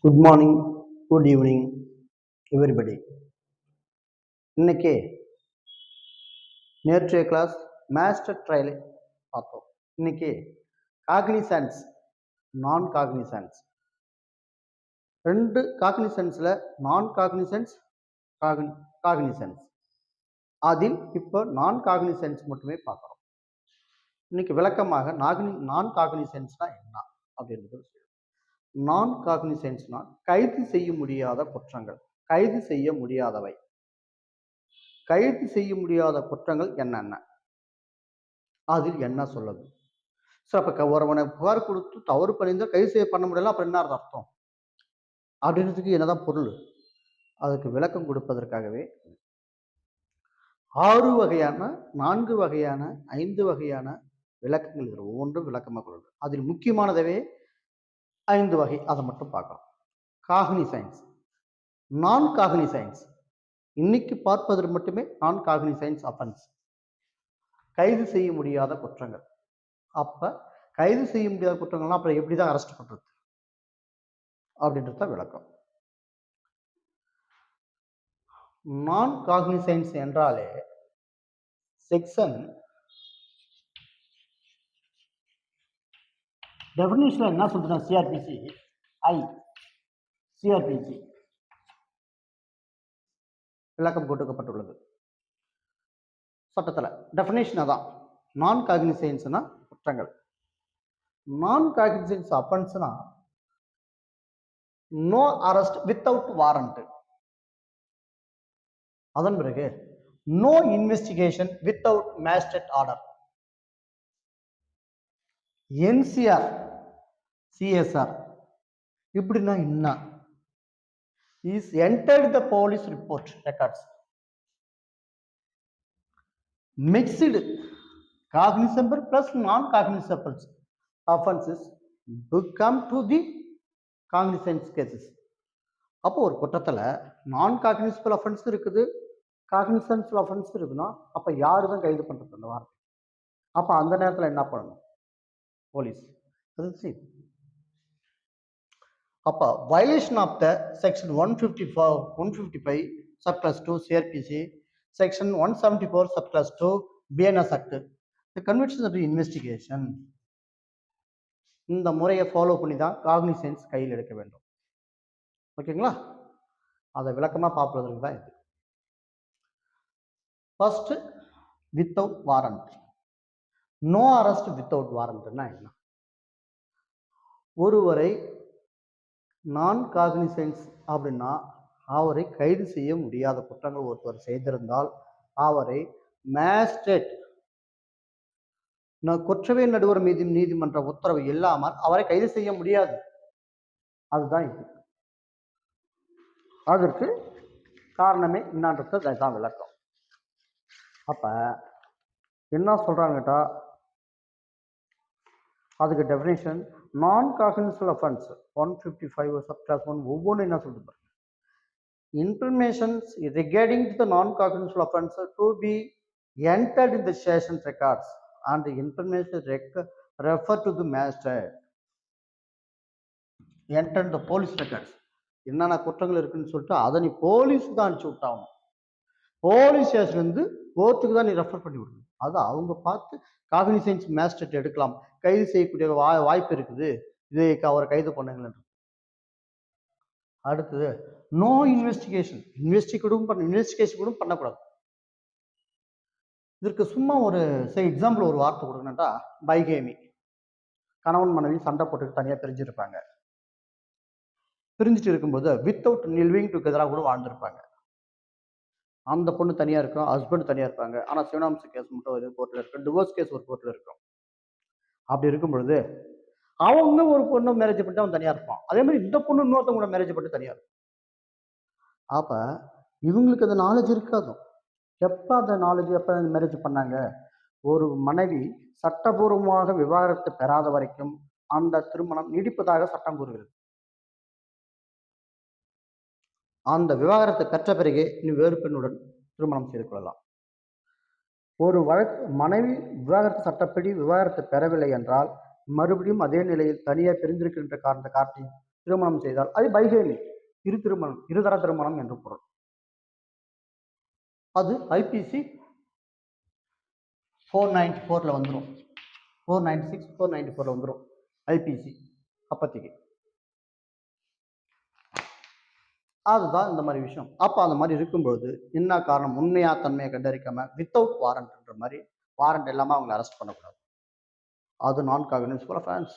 Good morning, good evening everybody. இன்னைக்கு நேற்றைய class master trial பார்த்தோம். இன்னைக்கு காக்னிசன்ஸ், நான் காக்னிசன்ஸ், ரெண்டு காக்னிசன்ஸில் நான் காக்னிசன்ஸ், காக்னிசன்ஸ், அதில் இப்போ நான் காக்னிசன்ஸ் மட்டுமே பார்க்குறோம். இன்னைக்கு விளக்கமாக நான் காக்னிசன்ஸ்னா என்ன அப்படின்றது. நான் காக்னிசன்ஸ்னா கைது செய்ய முடியாத குற்றங்கள், கைது செய்ய முடியாதவை. கைது செய்ய முடியாத குற்றங்கள் என்னென்ன, அதில் என்ன சொல்லுது? சார், இப்போ ஒருவனை புகார் கொடுத்து தவறு பண்ணியிருந்தால் கைது செய்ய பண்ண முடியல, அப்புறம் என்ன அர்த்தம் அப்படின்றதுக்கு என்னதான் பொருள்? அதுக்கு விளக்கம் கொடுப்பதற்காகவே 6 வகையான, 4 வகையான, 5 வகையான விளக்கங்கள் இருக்கிற ஒவ்வொன்றும் விளக்கமாக கொள்ளுது. அதில் முக்கியமானதவே 5 வகை, அதை மட்டும் பார்க்கலாம். காக்னிசன்ஸ், நான் காக்னிசன்ஸ், இன்னைக்கு பார்ப்பதற்கு மட்டுமே நான் காக்னிசன்ஸ் அஃபென்ஸ், கைது செய்ய முடியாத குற்றங்கள். அப்ப கைது செய்ய முடியாத குற்றங்கள்லாம் அப்புறம் எப்படிதான் அரெஸ்ட் பண்றது அப்படின்றத விளக்கம். நான் காக்னிசன்ஸ் என்றாலே செக்ஷன் டெஃபினிஷன்ல என்ன சொல்றேன், சிஆர்பிசி விளக்கம் கொடுக்கப்பட்டுள்ளது சட்டத்தில். டெஃபினேஷன் தான். நான் காக்னிசன்ஸ்னா குற்றங்கள், நான் காக்னிசன்ஸ் அஃபென்ஸ்னா நோ அரெஸ்ட் வித்தவுட் வாரண்ட், அதன் பிறகு no investigation without magistrate order, NCR, CSR. இப்படின்னா என்ன? Is entered the police report records. Mixed cognizable plus non-cognizable offenses become to the cognizance cases. அப்போ ஒரு குற்றத்துல நான் காக்னிசபிள் அஃபென்ஸ் இருக்குது, cognisance offence இருக்குன்னா அப்ப யாரு தான் கைது பண்றது அந்த வார்த்தை? அப்ப அந்த நேரத்துல என்ன பண்ணணும்? போலீஸ். அப்ப violation of the section 155 subclass 2 CRPC, section 174 subclass 2 BNS Act, the conviction of the investigation, இந்த முறையை ஃபாலோ பண்ணி தான் காக்னிசன்ஸ் கையில் எடுக்க வேண்டும். ஓகேங்களா? அதை விளக்கமா பார்ப்பதற்கு தான் இது. First, without warrant. No arrest without வாரண்ட்னா என்ன? ஒருவரை நான் காக்னிசன்ஸ் அப்படின்னா அவரை கைது செய்ய முடியாத குற்றங்கள் ஒருவர் செய்திருந்தால் அவரை மேஜிஸ்ட்ரேட், குற்றவியல் நடுவர் மீது நீதிமன்ற உத்தரவு இல்லாமல் அவரை கைது செய்ய முடியாது. அதுதான் இது. அதற்கு காரணமே என்னன்றது தான் விளக்கம். அப்ப என்ன சொல்றாங்கட்டா, அதுக்கு டெஃபினேஷன் நான் காக்னிசபிள் அஃபென்ஸ் 155 சப்கிளாஸ் 1 ஒவ்வொன்றும் என்ன சொல்றது? Informations regarding to the non-cognizable offence to be entered in the session records and the information refer to the magistrate. Enter the police records. என்னென்ன குற்றங்கள் இருக்குன்னு சொல்லிட்டு அதை நீ போலீஸ் தான் அனுப்பிச்சு விட்டாகணும். போலீஸ் ஸ்டேஷன்ல இருந்து கோர்ட்டுக்கு தான் நீ ரெஃபர் பண்ணி விடணும். அது அவங்க பார்த்து காக்னிசன்ஸ் மேஜிஸ்ட்ரேட் எடுக்கலாம், கைது செய்யக்கூடிய வாய்ப்பு இருக்குது, இதை அவரை கைது பண்ணுங்கள். அடுத்தது நோ இன்வெஸ்டிகேஷன், இன்வெஸ்டிகேஷன் கூட பண்ணக்கூடாது. இதற்கு சும்மா ஒரு எக்ஸாம்பிள் ஒரு வார்த்தை கொடுக்கணும்டா, பைகேமி. கணவன் மனைவி சண்டை போட்டு தனியா பிரிஞ்சிருப்பாங்க. பிரிஞ்சுட்டு இருக்கும்போது வித்தவுட் லிவிங் டுகெதரா கூட வாழ்ந்திருப்பாங்க. அந்த பொண்ணு தனியா இருக்கும், ஹஸ்பண்ட் தனியா இருப்பாங்க. ஆனா சிவனாம்ச கேஸ் மட்டும் ஒரு கோர்ட்ல இருக்கும், டிவோர்ஸ் கேஸ் ஒரு கோர்ட்ல இருக்கும். அப்படி இருக்கும் பொழுது அவங்க ஒரு பொண்ணு மேரேஜ் பண்ணிட்டு அவன் தனியா இருப்பான். அதே மாதிரி இந்த பொண்ணு இன்னொருத்தவங்க கூட மேரேஜ் பண்ணிட்டு தனியா இருக்கும். அப்ப இவங்களுக்கு அந்த நாலேஜ் இருக்காது. எப்ப அந்த நாலேஜ், எப்ப மேரேஜ் பண்ணாங்க? ஒரு மனைவி சட்டபூர்வமாக விவாகரத்து பெறாத வரைக்கும் அந்த திருமணம் நீடிப்பதாக சட்டம் கூறுகிறது. அந்த விவாகரத்தை பெற்ற பிறகு நீ வேறு பெண்ணுடன் திருமணம் செய்து கொள்ளலாம். ஒரு மனைவி விவாகரத்து சட்டப்படி விவாகரத்து பெறவில்லை என்றால் மறுபடியும் அதே நிலையில் தனியாக பிரிந்திருக்கின்ற காரணத்தை காட்டி திருமணம் செய்தால் அது பைகேமி, இருதர திருமணம் என்று பொருள். அது ஐபிசி 494 வந்துடும், 496 494 வந்துடும் ஐபிசி அப்பத்திக்கு. அதுதான் இந்த மாதிரி விஷயம். அப்போ அந்த மாதிரி இருக்கும்போது என்ன காரணம், உண்மையா தன்மையை கண்டறிக்காம வித்தவுட் வாரண்ட்ன்ற மாதிரி வாரண்ட் இல்லாமல் அவங்களை அரெஸ்ட் பண்ணக்கூடாது. அது நான் cognisable offence.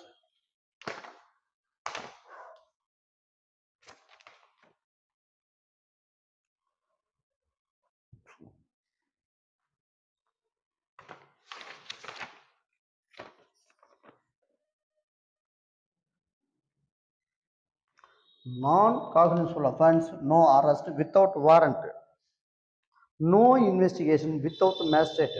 Non-cognizable offense, no arrest without warrant, no investigation without magistrate.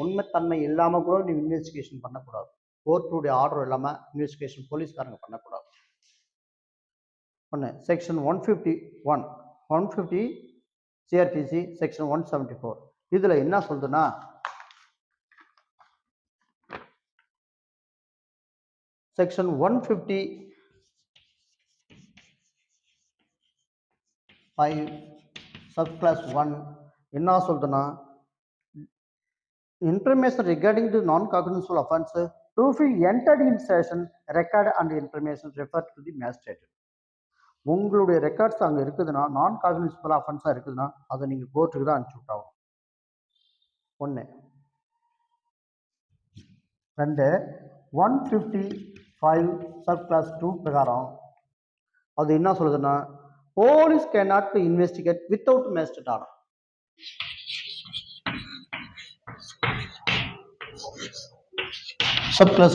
உண்மைத்தன்மை இல்லாமல் கூட நீ இன்வெஸ்டிகேஷன் பண்ணக்கூடாது, கோர்ட்டுடைய ஆர்டர் இல்லாமல் இன்வெஸ்டிகேஷன் போலீஸ்காரங்க பண்ணக்கூடாது. ஒன்று செக்ஷன் 150 சிஆர்பிசி செக்ஷன் 174 இதில் என்ன சொல்லுதுன்னா, செக்ஷன் 155 subclass 1 என்ன சொல்லுதுன்னா, information regarding the non-cognizable offense to be entered in session record and information referred to the magistrate. உங்களுடைய ரெக்கார்ட்ஸ் அங்கே இருக்குதுன்னா, நான் காக்னிசபிள் அஃபென்ஸாக இருக்குதுன்னா அதை நீங்கள் கோர்ட்டுக்கு தான் அனுப்பிச்சி விட்டாகும். ஒன்று. ரெண்டு 155 subclass 2 பிரகாரம் அது என்ன சொல்லுதுன்னா, police cannot investigate without magistrate order. Subclass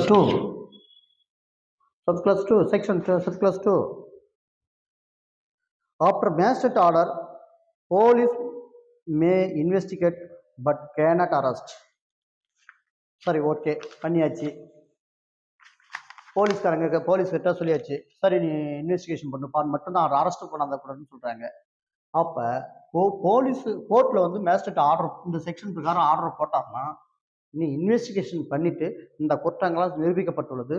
2 section 2 subclass 2, after magistrate order police may investigate but cannot arrest. சரி, ஓகே பண்ணியாச்சு, போலீஸ்காரங்க போலீஸ் கிட்ட சொல்லியாச்சு, சரி நீ இன்வெஸ்டிகேஷன் பண்ணுப்பான்னு மட்டும்தான் அரெஸ்ட் பண்ணாதக்கூடாதுன்னு சொல்கிறாங்க. அப்போ போலீஸ் கோர்ட்டில் வந்து மேஜிஸ்ட்ரேட் ஆர்டர் இந்த செக்ஷன் பிரகாரம் ஆர்டர் போட்டாங்கன்னா, நீ இன்வெஸ்டிகேஷன் பண்ணிவிட்டு இந்த குற்றங்களால் நிரூபிக்கப்பட்டுள்ளது,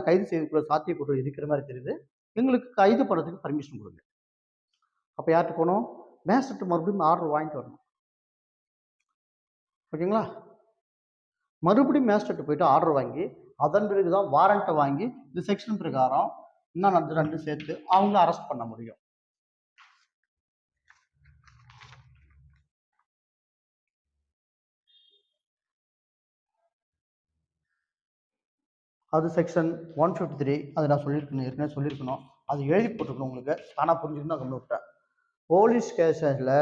கைது செய்யக்கூடிய சாத்தியக்கூறு இருக்கிற மாதிரி தெரியுது, எங்களுக்கு கைது பண்ணுறதுக்கு பர்மிஷன் கொடுங்க. அப்போ யார்கிட்ட போகணும், மேஜிஸ்ட்ரேட் மறுபடியும் ஆர்டர் வாங்கிட்டு வரணும். ஓகேங்களா, மறுபடியும் மேஜிஸ்ட்ரேட் போயிட்டு ஆர்டர் வாங்கி அதன் பிறகு தான் வாரண்ட்டை வாங்கி இந்த செக்ஷன் பிரகாரம் இன்னும் ரெண்டு சேர்த்து அவங்கள அரெஸ்ட் பண்ண முடியும். அது செக்ஷன் 153. அது நான் சொல்லியிருக்கணும், ஏற்கனவே சொல்லியிருக்கணும், அது எழுதி போட்டுருக்கணும் உங்களுக்கு, ஆனால் புரிஞ்சுக்கணும் நான் கொண்டு விட்டேன். போலீஸ் கேஸில்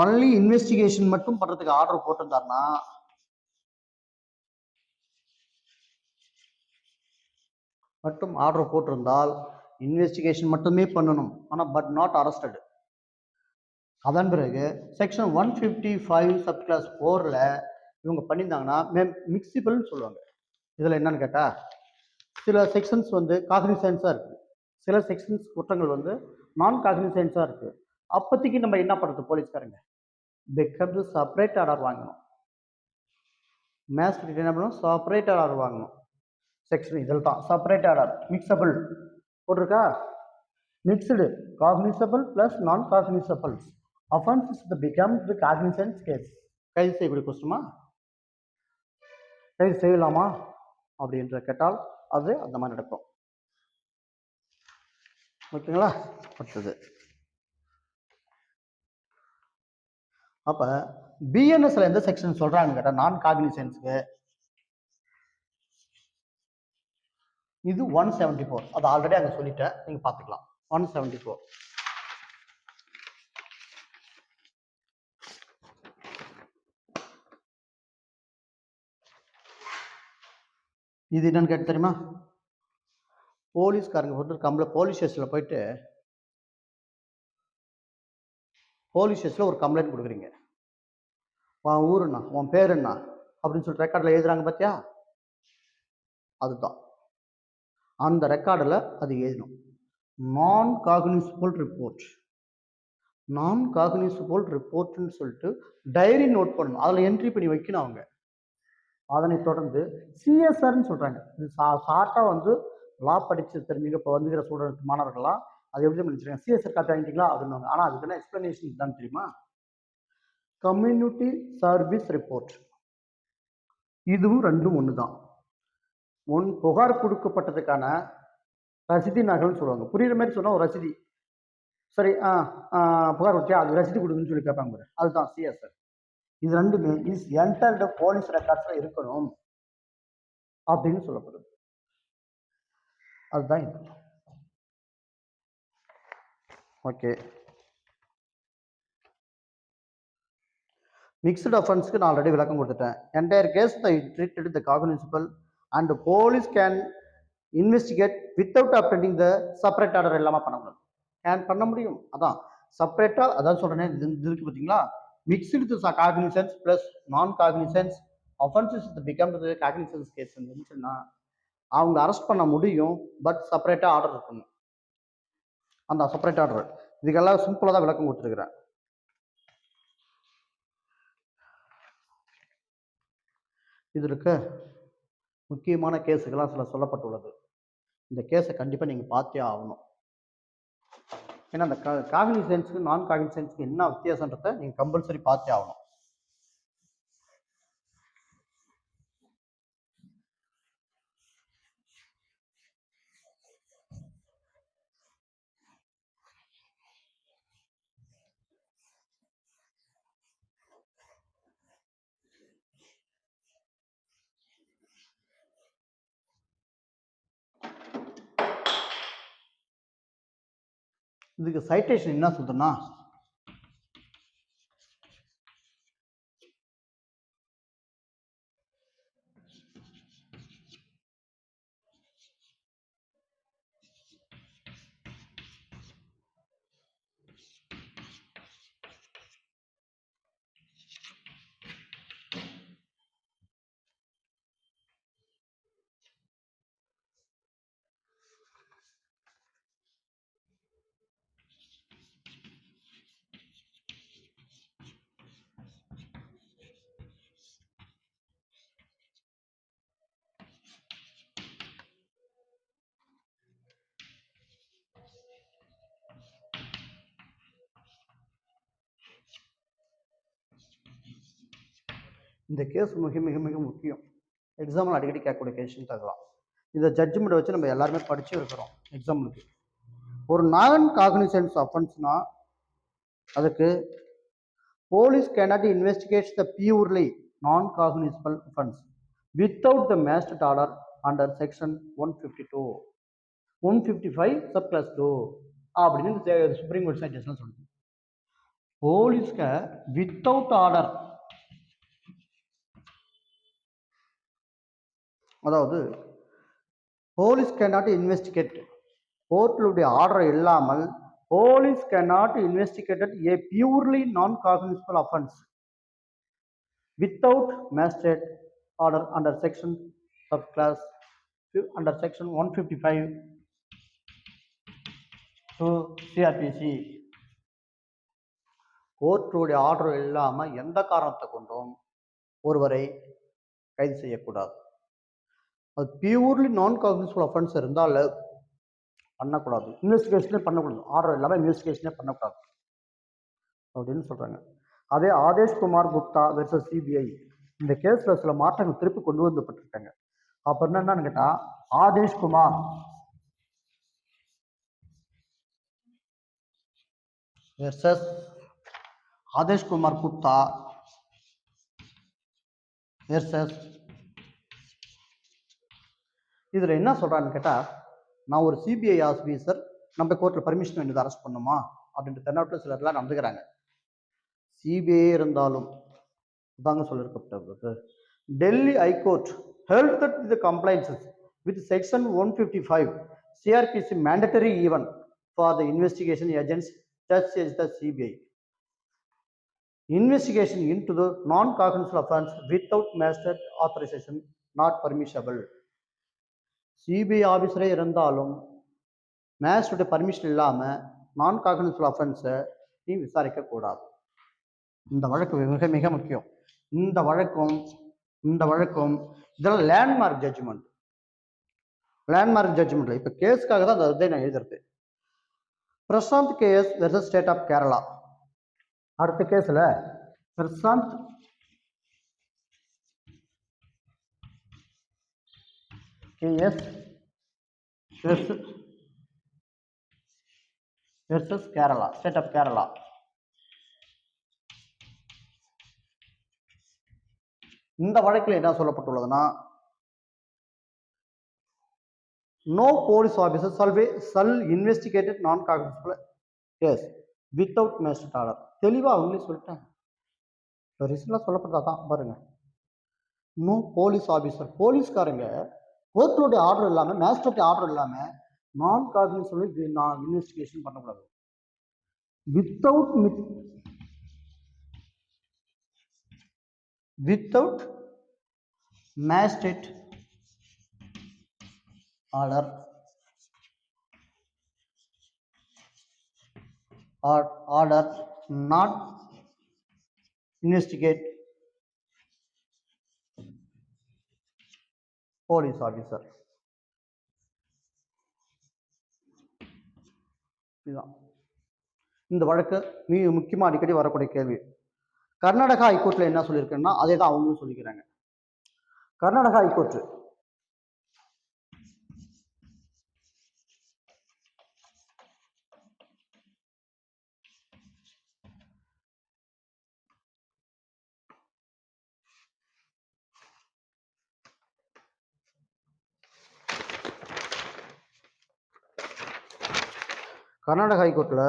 ஒன்லி இன்வெஸ்டிகேஷன் மட்டும் பண்ணுறதுக்கு ஆர்டர் போட்டிருந்தாருன்னா மட்டும் ஆர்டர் போட்டிருந்தால் இன்வெஸ்டிகேஷன் மட்டுமே பண்ணணும், ஆனால் பட் நாட் அரெஸ்டட். அதன் பிறகு செக்ஷன் 155 subclass 4 இவங்க பண்ணியிருந்தாங்கன்னா மிக்சிபிள்னு சொல்லுவாங்க. இதில் என்னன்னு கேட்டால், சில செக்ஷன்ஸ் வந்து காக்னிசன்ஸாக இருக்குது, சில செக்ஷன்ஸ் குற்றங்கள் வந்து நான் காக்னிசன்ஸாக இருக்குது. அப்போதைக்கு நம்ம என்ன பண்ணுறது, போலீஸ்காரங்க பிகம்ஸ் செப்பரேட் ஆர்டர் வாங்கணும், மேஜிஸ்ட்ரேட் என்ன பண்ணணும், செப்பரேட் ஆர்டர் வாங்கணும். செக்ஷன் இதில் தான் செப்பரேட் ஆர்டர் மிக்சபிள் போட்டிருக்கா, mixed cognizable plus non cognizable offence becomes the cognizance case. கைது செய்யக்கூடிய குற்றமா, கைது செய்யலாமா அப்படின்ற கேட்டால் அது அந்த மாதிரி நடக்கும். ஓகேங்களா, அடுத்தது அப்போ பிஎன்எஸ்ல எந்த செக்ஷன் சொல்றாங்க கேட்டால், நான் காக்னிசன்ஸுக்கு இது 174. அது ஆல்ரெடி அங்கே சொல்லிட்டேன், நீங்கள் பார்த்துக்கலாம். 174 இது என்னன்னு கேட்டு தெரியுமா, போலீஸ்காரங்க போட்டு போலீஸ் ஸ்டேஷனில் போயிட்டு போலீஸ் ஸ்டேஷனில் ஒரு கம்ப்ளைண்ட் கொடுக்குறீங்க, உன் ஊர் என்ன, உன் பேர் என்ன அப்படின்னு சொல்லிட்டு ரெக்கார்டில் எழுதுறாங்க பார்த்தியா, அதுதான் அந்த ரெக்கார்டில் அது எழுதணும். நான் காக்னிசபிள் ரிப்போர்ட், நான் காக்னிசபிள் ரிப்போர்ட்னு சொல்லிட்டு டைரி நோட் பண்ணணும், அதில் என்ட்ரி பண்ணி வைக்கணும் அவங்க. அதனை தொடர்ந்து சிஎஸ்ஆர்னு சொல்கிறாங்க, இது ஷார்ட்டாக வந்து லா படித்து தெரிஞ்சுங்க இப்போ வந்துக்கிற ஸ்டூடெண்ட் மாணவர்கள்லாம் அது எப்படி நினச்சிருக்காங்க சிஎஸ்ஆர் காப்பி வாங்கிட்டீங்களா அப்படின்னாங்க. ஆனால் அதுக்கு என்ன எக்ஸ்பிளனேஷன் தான் தெரியுமா? Community service report. இதுவும் ரெண்டும் ஒன்று தான். புகார் கொடுக்கப்பட்டதுக்கான ரசீதி நகல்னு சொல்லுவாங்க. புரியுற மாதிரி சொன்னால் ஒரு ரசீதி, சரி புகார் கொடுத்தியா அது ரசீது கொடுக்குன்னு சொல்லி கேட்பாங்க பாரு, அதுதான் சிஎஸ்ஆர். இது ரெண்டுமே இஸ் என்டர்டு போலீஸ் ரெக்கார்ட்ஸ்ல இருக்கணும் அப்படின்னு சொல்லப்படுது. அதுதான் இது. ஓகே, மிக்ஸ்டு அஃபென்ஸ்க்கு நான் ஆல்ரெடி விளக்கம் கொடுத்துட்டேன். Entire case they treated the cognizable and police can investigate without obtaining the separate order இல்லாமல் பண்ண முடியும். கேன் பண்ண முடியும். அதான் செப்பரேட்டாக அதான் சொல்கிறேன். இது இருக்கு பார்த்தீங்களா, mixed cognizance plus non cognizance offences become the cognizance case இருந்துச்சுன்னா அவங்க அரெஸ்ட் பண்ண முடியும். பட் செப்பரேட்டாக ஆர்டர் இருக்கணும். அந்த செப்பரேட் ஆர்டர் இதுக்கெல்லாம் சிம்பிளாக தான் விளக்கம் கொடுத்துருக்குறேன். இது இருக்க முக்கியமான கேஸுக்கெல்லாம் சில சொல்லப்பட்டுள்ளது. இந்த கேஸை கண்டிப்பாக நீங்கள் பார்த்தே ஆகணும். ஏன்னா அந்த காக்னிசன்ஸுக்கு நான் காக்னிசன்ஸுக்கு என்ன வித்தியாசன்றதை நீங்கள் கம்பல்சரி பார்த்தே ஆகணும். இதுக்கு சைட்டேஷன் என்ன சொல்றேன்னா, இந்த கேஸ் மிக மிக மிக முக்கியம். எக்ஸாம்பிள் அடிக்கடி கேட்கக்கூடிய கேஷன் தரலாம். இந்த ஜட்ஜ்மெண்ட் வச்சு நம்ம எல்லாருமே படிச்சு இருக்கிறோம் எக்ஸாம்பிளுக்கு. ஒரு நான் காக்னிசன்ஸ் அஃபென்ஸ்னா அதுக்கு police cannot investigate the purely non cognizable offence without the magistrate order under section 152 155 sub clause 2 அப்படின்னு சுப்ரீம் கோர்ட் சைட்டேஷன் சொல்லுது. போலீஸ்க்கு வித்தவுட் ஆர்டர், அதாவது போலீஸ் கேனாட் இன்வெஸ்டிகேட், கோர்ட்டுடைய ஆர்டர் இல்லாமல் police cannot investigated a purely non cognizable offence without magistrate order under section sub clause under section 155 to CRPC. கோர்ட்டுடைய order இல்லாமல் எந்த காரணத்தை கொண்டும் ஒருவரை கைது செய்யக்கூடாது. அது பியூர்லி நான் காக்னிசபிள் அஃபென்ஸ் இருந்தால் பண்ணக்கூடாது. இன்வெஸ்டிகேஷனே பண்ணக்கூடாது. ஆர்டர் இல்லாமல் இன்வெஸ்டிகேஷனே பண்ணக்கூடாது அப்படின்னு சொல்கிறாங்க. அதே ஆதேஷ் குமார் குப்தா வெர்சஸ் சிபிஐ இந்த கேஸில் சில மாற்றங்கள் திருப்பி கொண்டு வந்துப்பட்டிருக்காங்க. அப்போ என்னன்னு கேட்டால், ஆதேஷ் குமார் வெர்சஸ் ஆதேஷ் குமார் குப்தா வெர்சஸ், இதில் என்ன சொல்கிறான்னு கேட்டால், நான் ஒரு சிபிஐ ஆஃபீஸர், நம்ம கோர்ட்டில் பர்மிஷன் வேண்டியது அரெஸ்ட் பண்ணுமா அப்படின்ட்டு தென்னாட்டில் சிலர்லாம் நடந்துக்கிறாங்க. சிபிஐ இருந்தாலும் தாங்க சொல்லியிருக்கப்பட்டது. Delhi high court held that the compliances with section 155 CRPC mandatory even for the investigation agents such as the CBI. Investigation into the non-cognizable offense without magistrate authorization not permissible. CBI ஆஃபீஸரே இருந்தாலும் magistrate permission இல்லாமல் நான் cognisable அஃபென்ஸை நீ விசாரிக்கக்கூடாது. இந்த வழக்கு மிக மிக முக்கியம். இந்த வழக்கும் இதெல்லாம் லேண்ட்மார்க் ஜட்ஜ்மெண்ட். லேண்ட்மார்க் ஜட்ஜ்மெண்ட்ல இப்போ கேஸுக்காக தான் அந்த இதை நான் எழுதுறது. Prasanth KS versus state of Kerala. அடுத்த கேஸில் Prasanth KS versus Kerala, state of Kerala. இந்த வழக்கில் என்ன சொல்லப்பட்டுள்ளதுன்னா, no police officer shall investigate non-cognizable case without magistrate order. தெளிவா அவங்களே சொல்லிட்டாங்க. ரிசல்ட்ல சொல்லப்பட்டதான் பாருங்க. நோ போலீஸ் ஆஃபீஸர், போலீஸ்காரங்க கோர்ட்டுடைய ஆர்டர் இல்லாம, மேஜிஸ்ட்ரேட் ஆர்டர் இல்லாம நான் காக்னிசபிள் நான் இன்வெஸ்டிகேஷன் பண்ணக்கூடாது. Without magistrate order not investigate police officer. இதுதான் இந்த வழக்கு மிக முக்கியமாக அடிக்கடி வரக்கூடிய கேள்வி. கர்நாடகா ஹைகோர்ட்ல என்ன சொல்லியிருக்கேன்னா அதே தான் அவங்களும் சொல்லிக்கிறாங்க. கர்நாடகா ஹைகோர்ட் கர்நாடகா ஹைகோர்ட்ல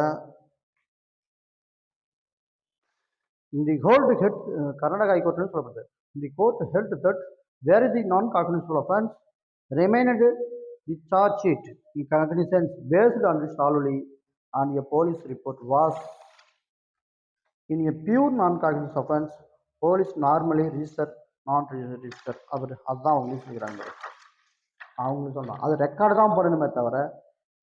இந்த கர்நாடகா ஹைகோர்ட்னு சொல்லப்படுது. The court held that where the non-cognizable offense remained the charge sheet in cognizance based on the solely on a police report was in a pure non-cognizable offense, police normally register non-register. அவர் அதுதான் அவங்க சொல்கிறாங்க. அவங்க சொன்னாங்க அது record தான் பண்ணணுமே தவிர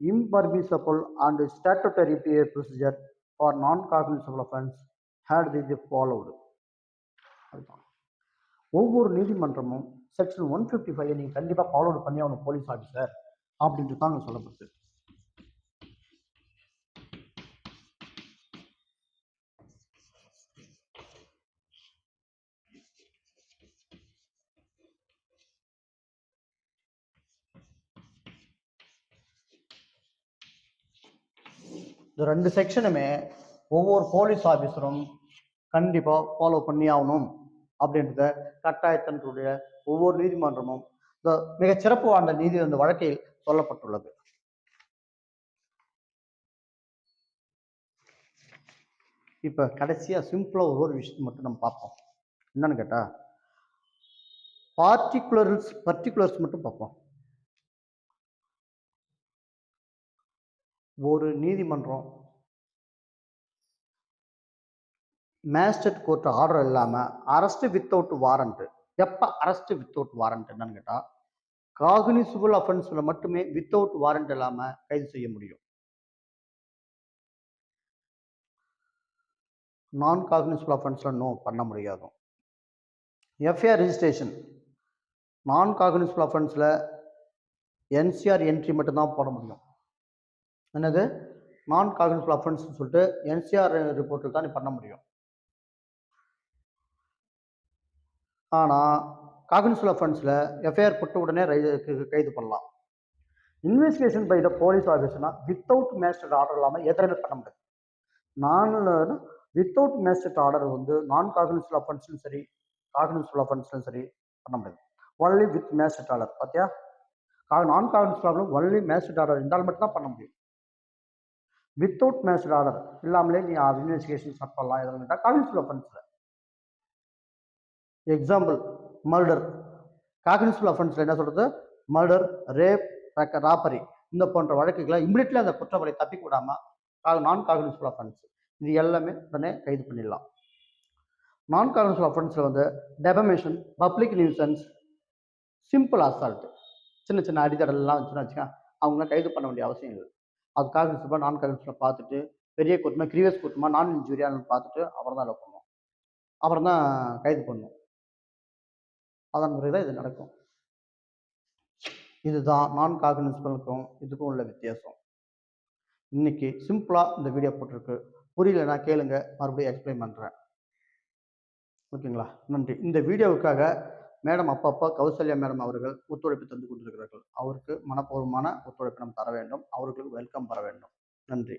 impermissible and statutory procedure for non-cognizable offense had they followed. ஒவ்வொரு நீதிமன்றமும் செக்ஷன் 155 நீங்க கண்டிப்பா ஃபாலோ பண்ணி ஆகணும் போலீஸ் ஆஃபீஸர் அப்படின்ட்டு தான் சொல்லப்படுது. இந்த ரெண்டு செக்ஷனுமே ஒவ்வொரு போலீஸ் ஆஃபீஸரும் கண்டிப்பா ஃபாலோ பண்ணி ஆகணும் அப்படின்றத கட்டாயத்தினுடைய ஒவ்வொரு நீதிமன்றமும் இந்த மிகச்சிறப்பு வாய்ந்த நீதி அந்த வழக்கில் சொல்லப்பட்டுள்ளது. இப்ப கடைசியா சிம்பிளா ஒரு விஷயத்தை மட்டும் நம்ம பார்ப்போம். என்னன்னு கேட்டா பர்டிகுலர்ஸ் மட்டும் பார்ப்போம். ஒரு நீதிமன்றம் மேஜிஸ்ட்ரேட் கோர்ட் ஆர்டர் இல்லாம அரெஸ்ட் வித்தவுட் வாரண்ட். எப்ப அரெஸ்ட் வித்தவுட் வாரண்ட் என்னன்னு கேட்டா காக்னிசபிள் அஃபென்ஸ்ல மட்டுமே வித்தவுட் வாரண்ட் இல்லாம கைது செய்ய முடியும். நான் காக்னிசபிள் அஃபென்ஸ்ல நோ பண்ண முடியாது. எஃப்ஐஆர் ரெஜிஸ்ட்ரேஷன் நான் காக்னிசபிள் அஃபென்ஸ்ல என்சிஆர் என்ட்ரி மட்டும்தான் போட முடியும். என்னது நான் காக்னிசபிள் அஃபென்ஸ் சொல்லிட்டு என்சிஆர் ரிப்போர்ட்டில் தான் பண்ண முடியும். ஆனால் காக்னிசபிள் அஃபென்ஸில் எஃப்ஐஆர் போட்ட உடனே கைது பண்ணலாம். இன்வெஸ்டிகேஷன் பை த போலீஸ் ஆஃபீஸர்னா வித்தவுட் மேஜிஸ்ட்ரேட் ஆர்டர் இல்லாமல் எதுவுமே பண்ண முடியாது. Without magistrate order non cognizable அஃபென்ஸ்லும் சரி காக்னிசபிள் அஃபென்ஸ்லும் சரி பண்ண முடியாது. Only with magistrate order. பார்த்தியா, non cognizable order only magistrate order இருந்தால் மட்டும் தான் பண்ண முடியும். வித்தவுட் மேஜிஸ்ட்ரேட் ஆர்டர் இல்லாமலே நீ இன்வெஸ்டிகேஷன் ஸ்டார்ட் பண்ணலாம். எதுவும் காக்னிசபிள் அஃபென்ஸில் எக்ஸாம்பிள் மர்டர். காக்னிசபிள் அஃபென்ஸில் என்ன சொல்கிறது, மர்டர், ரேப், ராப்பரி இந்த போன்ற வழக்குகளை இமிடியட்லி அந்த குற்றவாளி தப்பிக்க விடாமல் நான் காக்னிசபிள் அஃபென்ஸ் இது எல்லாமே உடனே கைது பண்ணிடலாம். நான் காக்னிசபிள் அஃபென்ஸில் defamation, public nuisance, simple assault, சின்ன சின்ன அடித்தடலாம் வச்சுன்னு வச்சுக்கா அவங்களாம் கைது பண்ண வேண்டிய அவசியம் இல்லை. அது காக்னிசபிளாக நான் காக்னிசபிளாக பார்த்துட்டு பெரிய குற்றமாக கிரீவியஸ் குற்றமாக நான் இன்ஜூரியான்னு பார்த்துட்டு அப்புறம் தான் பண்ணுவோம், அப்புறம் தான் கைது பண்ணும். அதன் முறை தான் இது நடக்கும். இதுதான் நான் காக்னிசபிளுக்கும் இதுக்கும் உள்ள வித்தியாசம். இன்னைக்கு சிம்பிளாக இந்த வீடியோ போட்டிருக்கு. புரியலன்னா கேளுங்க, மறுபடியும் எக்ஸ்பிளைன் பண்ணுறேன். ஓகேங்களா? நன்றி. இந்த வீடியோவுக்காக மேடம் அப்பப்போ கௌசல்யா மேடம் அவர்கள் ஒத்துழைப்பு தந்து கொண்டிருக்கிறார்கள். அவருக்கு மனப்பூர்வமான ஒத்துழைப்பு நாம் தர வேண்டும். அவர்களுக்கு வெல்கம் பெற வேண்டும். நன்றி.